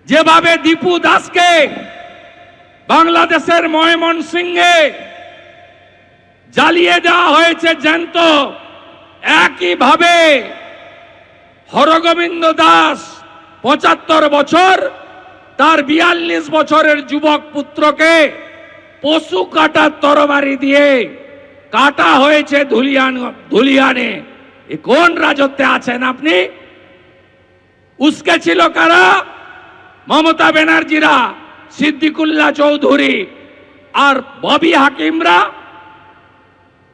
যেভাবে দীপু দাসকে বাংলাদেশের ময়মনসিংহে জ্বালিয়ে দেওয়া হয়েছে জ্যান্ত, একইভাবে হরগোবিন্দ দাস ৭৫ বছর, তার ৪২ বছরের যুবক পুত্রকে পশু কাটার তরবারি দিয়ে কাটা হয়েছে ধুলিয়ানে। এ কোন রাজত্বে আছেন আপনি? উস্কে ছিল কারা? মমতা ব্যানার্জিরা, সিদ্দিকুল্লাহ চৌধুরী আর ববি হাকিমরা।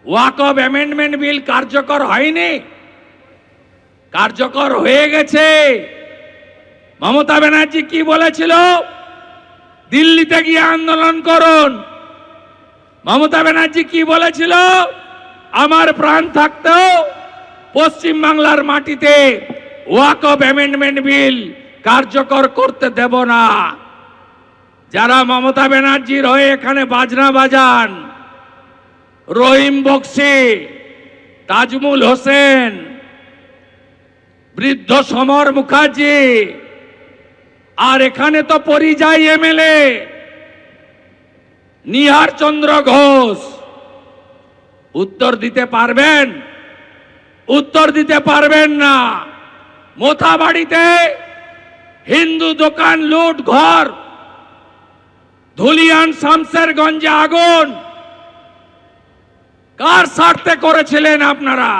ওয়াকফ অ্যামেন্ডমেন্ট বিল কার্যকর হয়নি, কার্যকর হয়ে গেছে। মমতা ব্যানার্জি কি বলেছিল? দিল্লিতে গিয়ে আন্দোলন করুন। মমতা ব্যানার্জি কি বলেছিল? আমার প্রাণ থাকতেও পশ্চিম বাংলার মাটিতে ওয়াকফ অ্যামেন্ডমেন্ট বিল কার্যকর করতে দেব না। যারা মমতা ব্যানার্জির হয়ে এখানে বাজনা বাজান, রহিম বক্সি, তাজমুল হোসেন, বৃদ্ধ সমর মুখার্জি, আর এখানে তো পরিযায়ী এমএলএ নিহার চন্দ্র ঘোষ, উত্তর দিতে পারবেন? উত্তর দিতে পারবেন না। মোথাবাড়িতে হিন্দু দোকান লুট, ঘর, ধুলিয়ান শামসেরগঞ্জে আগুন, কার স্বার্থে করেছিলেন আপনারা?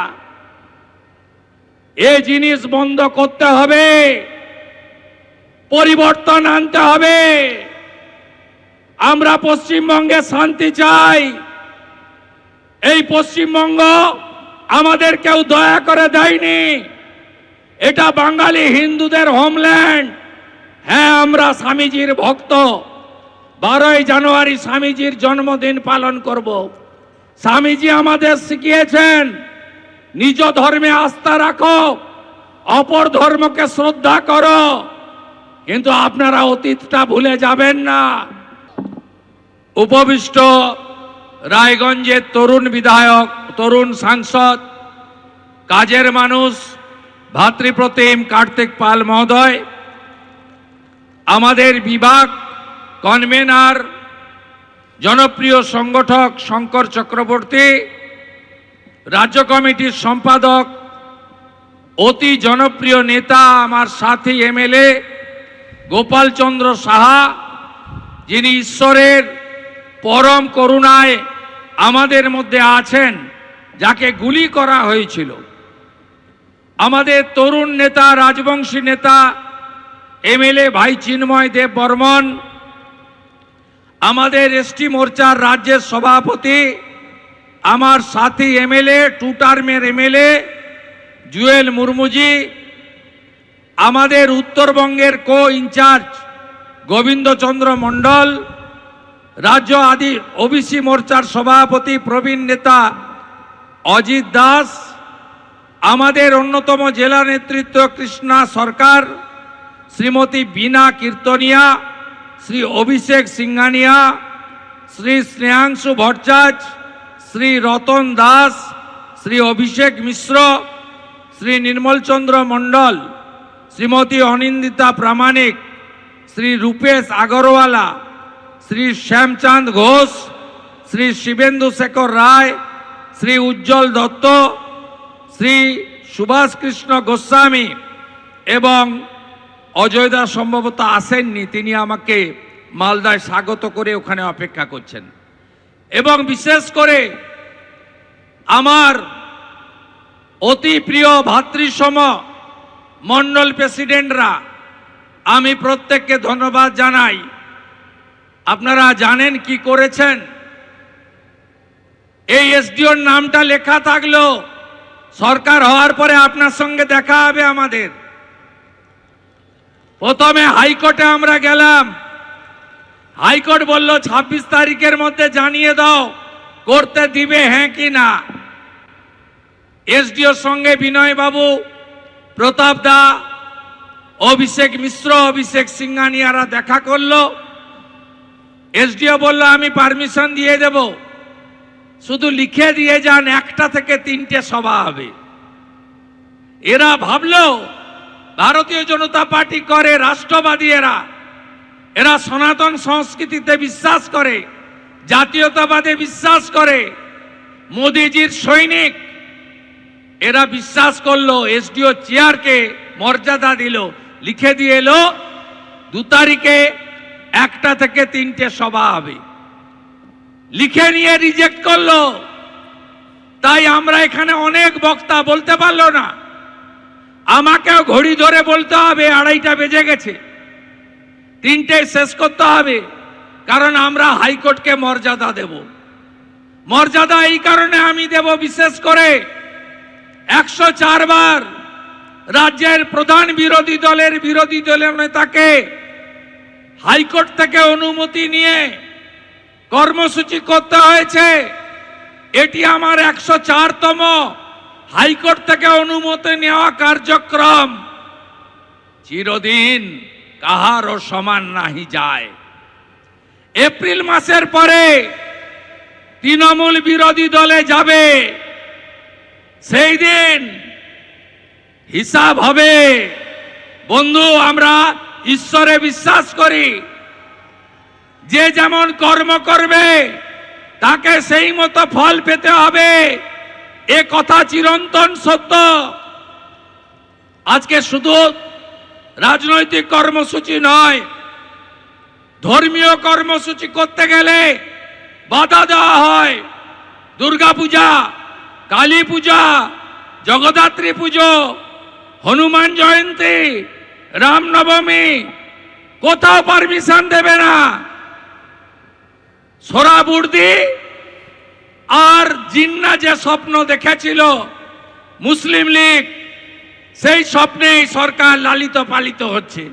এই জিনিস বন্ধ করতে হবে, পরিবর্তন আনতে হবে। আমরা পশ্চিমবঙ্গে শান্তি চাই। এই পশ্চিমবঙ্গ আমাদের কেউ দয়া করে দেয়নি, এটা বাঙালি হিন্দুদের হোমল্যান্ড। হ্যাঁ, আমরা স্বামীজির ভক্ত। 12ই জানুয়ারি স্বামীজির জন্মদিন পালন করব। স্বামীজি আমাদের শিখিয়েছেন নিজ ধর্মে আস্থা রাখো, অপর ধর্মকে শ্রদ্ধা করো, কিন্তু আপনারা অতীতটা ভুলে যাবেন না। উপবিষ্ট রায়গঞ্জের তরুণ বিধায়ক, তরুণ সাংসদ, কাজের মানুষ ভাতৃপ্রতিম কার্তিক পাল মহোদয়, আমাদের বিভাগ কনভেনার জনপ্রিয় সংগঠক শঙ্কর চক্রবর্তী, রাজ্য কমিটির সম্পাদক অতি জনপ্রিয় নেতা আমার সাথী এমএলএ গোপাল চন্দ্র সাহা, যিনি ঈশ্বরের পরম করুণায় আমাদের মধ্যে আছেন, যাকে গুলি করা হয়েছিল, আমাদের তরুণ নেতা, রাজবংশী নেতা এমএলএ ভাই চিন্ময় দেব বর্মন, আমাদের এসটি মোর্চার রাজ্যের সভাপতি, আমার সাথী এমএলএ, 2 টার্মের এমএলএ জুয়েল মুর্মুজি, আমাদের উত্তরবঙ্গের কো ইনচার্জ গোবিন্দচন্দ্র মণ্ডল, রাজ্য আদি ওবিসি মোর্চার সভাপতি প্রবীণ নেতা অজিত দাস, আমাদের অন্যতম জেলা নেতৃত্ব কৃষ্ণা সরকার, শ্রীমতী বীণা কীর্তনিয়া, শ্রী অভিষেক সিংহানিয়া, শ্রী স্নেহাংশু ভট্টাচার্য, শ্রী রতন দাস, শ্রী অভিষেক মিশ্র, শ্রী নির্মলচন্দ্র মণ্ডল, শ্রীমতী অনিন্দিতা প্রামাণিক, শ্রী রূপেশ আগরওয়ালা, শ্রী শ্যামচাঁদ ঘোষ, শ্রী শিবেন্দু শেখর রায়, শ্রী উজ্জ্বল দত্ত, শ্রী সুভাষ কৃষ্ণ গোস্বামী এবং অজয় দাস সম্ভবত আসেননি, তিনি আমাকে মালদায় স্বাগত করে ওখানে অপেক্ষা করছেন। এবং বিশেষ করে আমার অতি প্রিয় ভাতৃসম মণ্ডল প্রেসিডেন্টরা, আমি প্রত্যেককে ধন্যবাদ জানাই। আপনারা জানেন কি করেছেন? এই এসডিওর নামটা লেখা থাকলো, সরকার হওয়ার পরে আপনার সঙ্গে দেখা হবে আমাদের। প্রথমে হাইকোর্টে আমরা গেলাম, হাইকোর্ট বলল 26 তারিখের মধ্যে জানিয়ে দাও করতে দিবে হ্যাঁ কি না। এসডিওর সঙ্গে বিনয় বাবু, প্রতাপ দা, অভিষেক মিশ্র, অভিষেক সিংহানিয়ারা দেখা করলো। এসডিও বলল আমি পারমিশন দিয়ে দেব, শুধু লিখে দিয়ে যান 1টা থেকে 3টে সভা হবে। এরা ভাবলো ভারতীয় জনতা পার্টি করে, রাষ্ট্রবাদী এরা, এরা সনাতন সংস্কৃতিতে বিশ্বাস করে, জাতীয়তাবাদে বিশ্বাস করে, মোদিজির সৈনিক। এরা বিশ্বাস করলো, এসডিও চেয়ারকে মর্যাদা দিল, লিখে দিয়ে এলো 2 তারিখে 1টা থেকে 3টে সভা হবে, লিখে নিয়ে রিজেক্ট করলো। তাই আমরা এখানে অনেক বক্তা বলতে পারলো না, আমাকেও ঘড়ি ধরে বলতে হবে 2:30টা বেজে গেছে, 3টে শেষ করতে হবে, কারণ আমরা হাইকোর্টকে মর্যাদা দেব। মর্যাদা এই কারণে আমি দেব, বিশেষ করে 104 বার রাজ্যের প্রধান বিরোধী দলের নেতাকে হাইকোর্ট থেকে অনুমতি নিয়ে কর্মসূচি করতে হয়েছে। এটি আমার 104তম হাইকোর্ট থেকে অনুমতি নেওয়া কার্যক্রম। চিরদিন কাহারও সমান নাহি যায়। এপ্রিল মাসের পরে তৃণমূল বিরোধী দলে যাবে, সেই দিন হিসাব হবে। বন্ধু, আমরা ঈশ্বরে বিশ্বাস করি, যে যেমন কর্ম করবে তাকে সেই মতো ফল পেতে হবে, এ কথা চিরন্তন সত্য। আজকে শুধু রাজনৈতিক কর্মসূচি নয়, ধর্মীয় কর্মসূচি করতে গেলে বাধা দেওয়া হয়। দুর্গাপূজা, কালী পূজা, জগদ্ধাত্রী পুজো, হনুমান জয়ন্তী, রামনবমী, কোথাও পারমিশন দেবে না। সোহরাবুর্দি আর জিন্না যে স্বপ্ন দেখেছিল মুসলিম লীগ, সেই স্বপ্নেই সরকার লালিত পালিত হচ্ছে।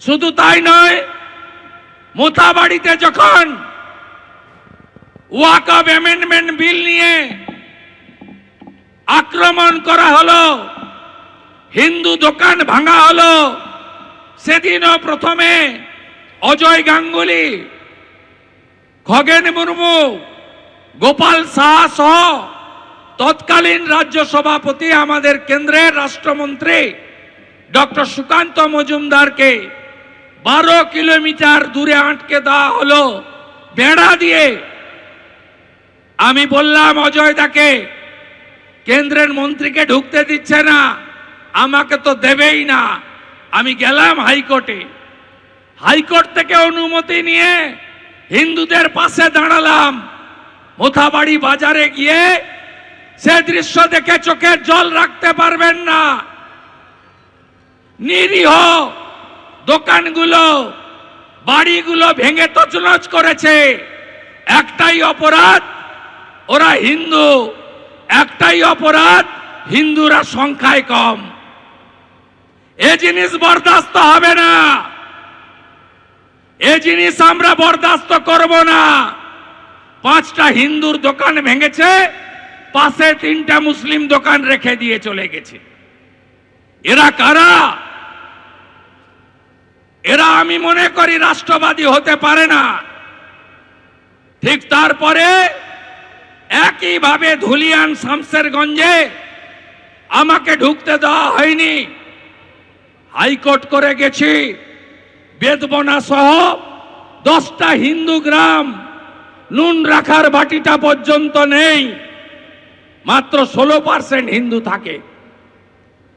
শুধু তাই নয়, মোথাবাড়িতে যখন ওয়াকফ অ্যামেন্ডমেন্ট বিল নিয়ে আক্রমণ করা হলো, হিন্দু দোকান ভাঙা হলো, সেদিনও প্রথমে অজয় গাঙ্গুলি, খগেন মুর্মু, গোপাল সাহা সহ তৎকালীন রাজ্য সভাপতি, আমাদের কেন্দ্রের রাষ্ট্রমন্ত্রী ডক্টর সুকান্ত মজুমদারকে 12 কিলোমিটার দূরে আটকে দেওয়া হলো বেড়া দিয়ে। আমি বললাম অজয় দাকে, কেন্দ্রের মন্ত্রীকে ঢুকতে দিচ্ছে না, আমাকে তো দেবেই না। আমি গেলাম হাইকোর্টে, হাইকোর্ট থেকে অনুমতি নিয়ে হিন্দুদের পাশে দাঁড়ালাম। মোথাবাড়ি বাজারে গিয়ে সে দৃশ্য দেখে চোখের জল রাখতে পারবেন না। নিরীহ দোকানগুলো, বাড়িগুলো ভেঙে তছনছ করেছে। একটাই অপরাধ, ওরা হিন্দু। একটাই অপরাধ, হিন্দুরা সংখ্যায় কম। এ জিনিস বরদাস্ত হবে না, এ জিনিস আমরা বরদাস্ত করব না। 5টা হিন্দুর দোকান ভেঙেছে, পাশে 3টা মুসলিম দোকান রেখে দিয়ে চলে গেছে। এরা কারা? এরা আমি মনে করি রাষ্ট্রবাদী হতে পারে না। ঠিক তারপরে একইভাবে ধুলিয়ান শামসেরগঞ্জে আমাকে ঢুকতে দেওয়া হয়নি। হাইকোর্ট করে গেছি, বেদবনা সহ 10টা হিন্দু গ্রাম, নুন রাখার বাটিটা পর্যন্ত নেই, মাত্র 16% হিন্দু থাকে।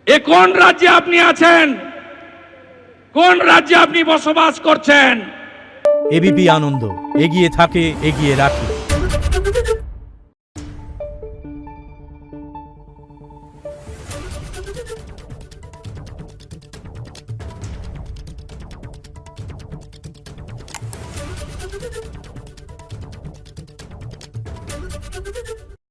এ কোন রাজ্যে আপনি আছেন? কোন রাজ্যে আপনি বসবাস করছেন? এবিপি আনন্দ, এগিয়ে থাকে, এগিয়ে রাখে। Thank you.